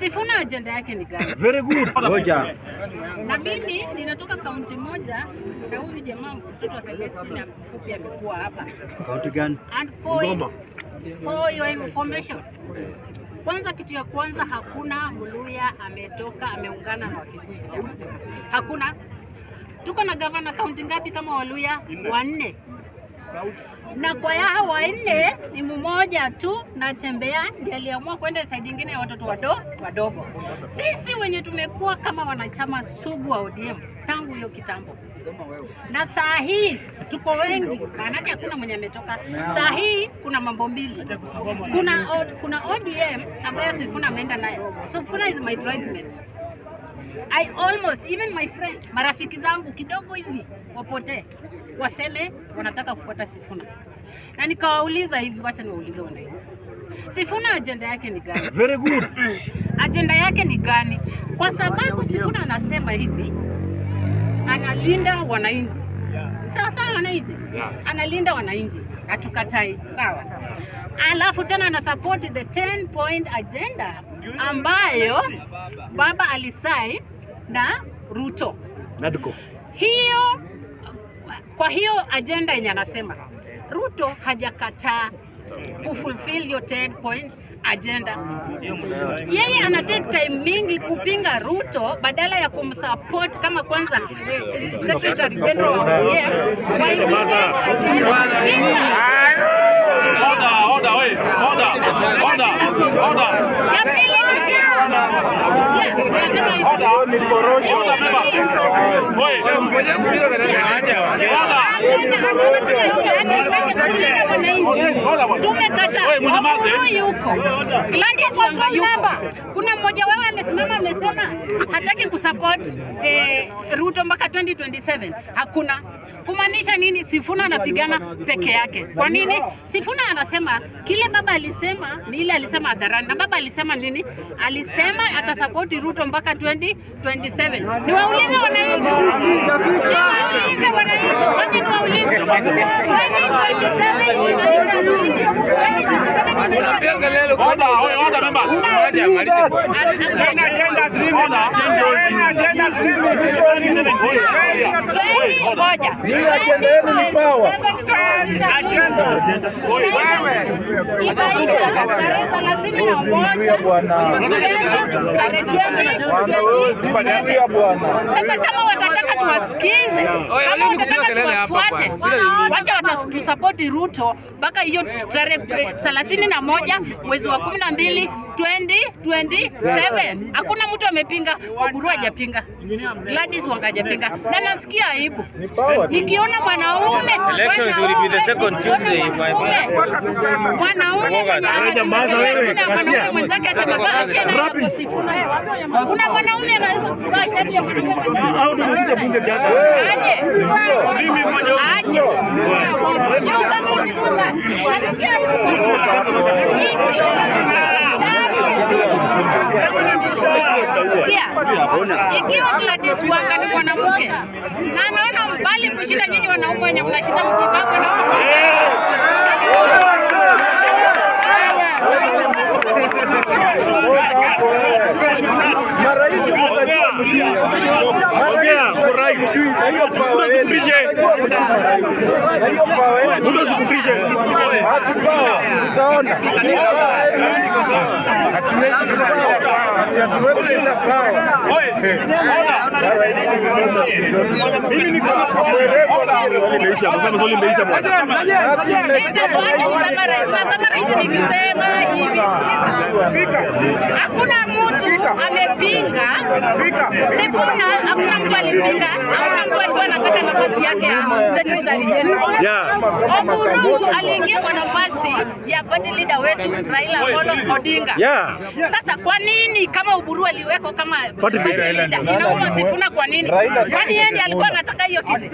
Sifuna agenda yake ni gani? Very good. Ngoja. Na mimi ninatoka kaunti moja na huyu jamaa mtoto wa Celestina mfupi amekuwa hapa. Kaunti gani? And for your information. Kwanza kitu ya kwanza hakuna Muluya ametoka ameungana na Wakikuyu. Hakuna. Tuko na governor kaunti ngapi kama Waluya? 4. Na kwa hao 4 ni mmoja tu na Tembea ndiye aliamua kwenda side nyingine ya watoto wadogo. Sisi wenye tumekuwa kama wanachama sugu wa ODM tangu hiyo kitambo. Na saa hii tuko wengi, maana hakuna mwenye ametoka. Saa hii kuna mambo mbili. Kuna ODM ambayo Sifuna ameenda nayo. Sifuna is my tribe mate. I almost, even my friends, marafiki zangu kidogo hivi wapote waseme wanataka kufuata Sifuna. Na nikawauliza hivi, wacha niwaulize wananchi. Sifuna agenda yake ni gani? Very good. Agenda yake ni gani? Kwa sababu Sifuna anasema hivi, analinda wananchi. Sawa wananchi? Analinda wananchi. Hatukatai. Sawa. Alafu tena ana support the 10-point agenda ambayo baba alisai na Ruto. Nadko. Kwa hiyo agenda yenye anasema Ruto hajakataa kufulfill your 10-point agenda. Yeye ana take time mingi kupinga Ruto badala ya kumsupport kama kwanza Secretary General wa ODM. Kuna mmoja wao amesema hataki kusupport Ruto mpaka 2027. Hakuna. Kumaanisha nini? Sifuna anapigana peke yake. Kwa nini? Sifuna anasema kile baba alisema ni ile alisema hadharani. Na baba alisema nini? Alisema atasupport Ruto mpaka 2027. Niwaulize wananchi. Waje niwaulize. 2027 kama watataka tuwasikize, kama watataka tuwafuate, wacha watasupport Ruto mpaka hiyo tarehe 31 mwezi wa 12 2027. Hakuna mtu amepinga, Oburu hajapinga, Gladys Wanga hajapinga. Na nasikia aibu nikiona mwanaume elections will be the second Tuesday my mwanaume mwenzake atamevaa kuna mwanaume anavaa shati ya Au ndio bunge jana. aje ikiwa Gladys Wanga ni mwanamke na anaona mbali kushinda nyinyi wanaume wenye mnashinda mkibako na Mara hiyo ongea for right. Hiyo power hiyo power ndio zikupishe. Hatupawa utaona. Hatuwezi bila power. Mimi niko nimeisha, msamo swali imeisha bwana. Hakuna mtu amepinga Sifuna, hakuna mtu alipinga, hakuna mtu alikuwa anataka nafasi yake ya Secretary General. Oburu aliingia kwa nafasi ya party leader wetu Raila Amolo Odinga. Sasa kwa nini kama Oburu aliweko kama party leader inauma Sifuna kwa nini? Kwani yeye ndiye alikuwa anataka hiyo kiti?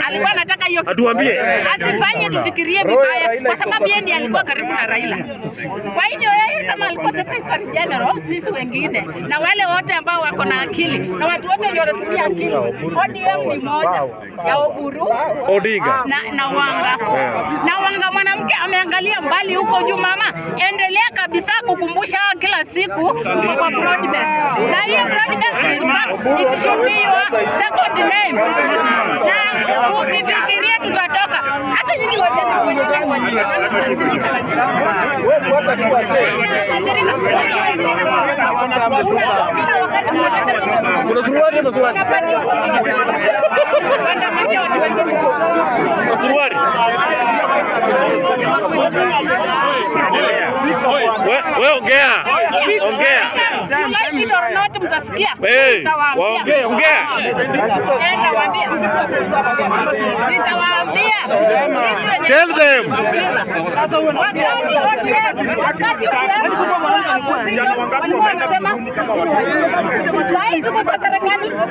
Alikuwa anataka hiyo kiti. Atuambie. Asifanye tufikirie vibaya kwa sababu yeye ndiye alikuwa karibu na Raila. Kwa hivyo yeye kama alikuwa Secretary General, sisi wengine na wale wote ambao wako na akili na watu wote wenye wanatumia haki. ODM ni moja ya Oburu Odinga na Wanga. Na Wanga mwanamke ameangalia mbali huko juu. Mama, endelea kabisa kukumbusha kila siku uko kwa broad based. Na hiyo broad based in fact it should be your second name. Na ukifikiria tutatoka hata nyinyi wajana wenyewe ongea. Mtasikia. Ongea. Nitawaambia. Tell them. Wakati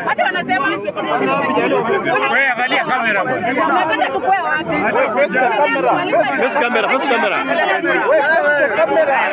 hata wanasema Wewe angalia kamera bwana. unataka tukue wapi? Face camera. Kamera.